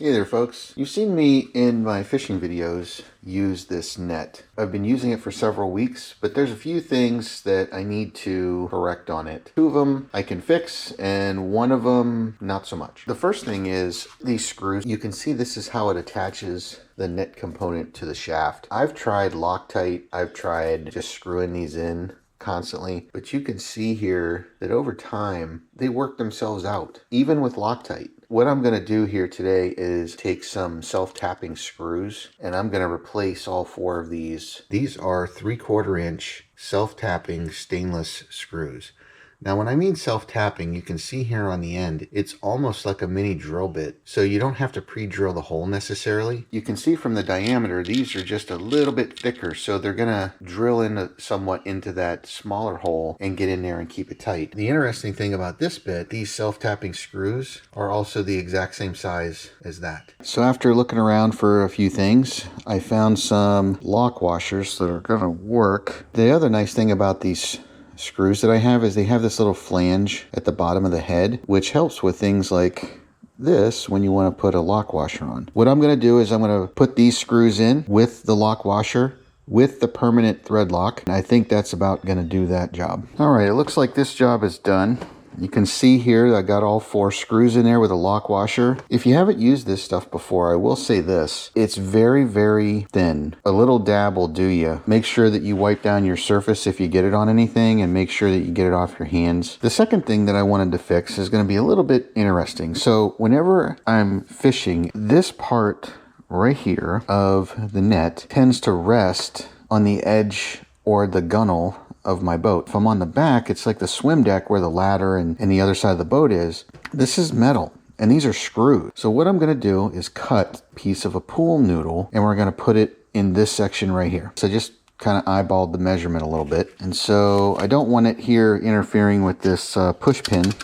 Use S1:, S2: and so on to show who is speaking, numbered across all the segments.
S1: Hey there folks, you've seen me in my fishing videos use this net. I've been using it for several weeks, but there's a few things that I need to correct on it. Two of them I can fix and one of them not so much. The first thing is these screws. You can see this is how it attaches the net component to the shaft. I've tried Loctite, I've tried just screwing these in constantly, but you can see here that over time they work themselves out, even with Loctite. What I'm going to do here today is take some self-tapping screws and I'm going to replace all four of these. These are 3/4 inch self-tapping stainless screws. Now when I mean self-tapping, you can see here on the end, it's almost like a mini drill bit. So you don't have to pre-drill the hole necessarily. You can see from the diameter, these are just a little bit thicker. So they're gonna drill in somewhat into that smaller hole and get in there and keep it tight. The interesting thing about this bit, these self-tapping screws are also the exact same size as that. So after looking around for a few things, I found some lock washers that are gonna work. The other nice thing about these screws that I have is they have this little flange at the bottom of the head, which helps with things like this when you want to put a lock washer on. What I'm going to do is I'm going to put these screws in with the lock washer with the permanent thread lock, and I think that's about going to do that job. All right, it looks like this job is done. You can see here I got all four screws in there with a lock washer. If you haven't used this stuff before, I will say this. It's very, very thin. A little dab will do you. Make sure that you wipe down your surface if you get it on anything and make sure that you get it off your hands. The second thing that I wanted to fix is going to be a little bit interesting. So whenever I'm fishing, this part right here of the net tends to rest on the edge or the gunnel of my boat. If I'm on the back, it's like the swim deck where the ladder and the other side of the boat is. This is metal and these are screws. So what I'm going to do is cut a piece of a pool noodle and we're going to put it in this section right here. So just kind of eyeballed the measurement a little bit. And so I don't want it here interfering with this push pin.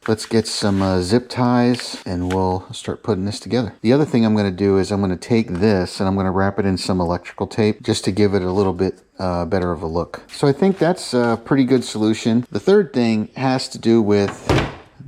S1: Let's get some zip ties and we'll start putting this together. The other thing I'm going to do is I'm going to take this and I'm going to wrap it in some electrical tape just to give it a little bit better of a look. So I think that's a pretty good solution. The third thing has to do with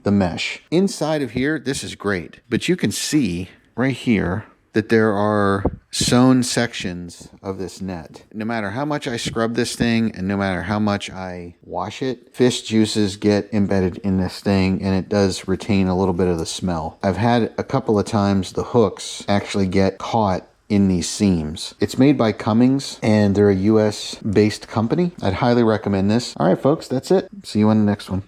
S1: the mesh. Inside of here, this is great, but you can see right here that there are sewn sections of this net. No matter how much I scrub this thing and no matter how much I wash it, fish juices get embedded in this thing and it does retain a little bit of the smell. I've had a couple of times the hooks actually get caught in these seams. It's made by Cummings and they're a US based company. I'd highly recommend this. All right folks, that's it. See you on the next one.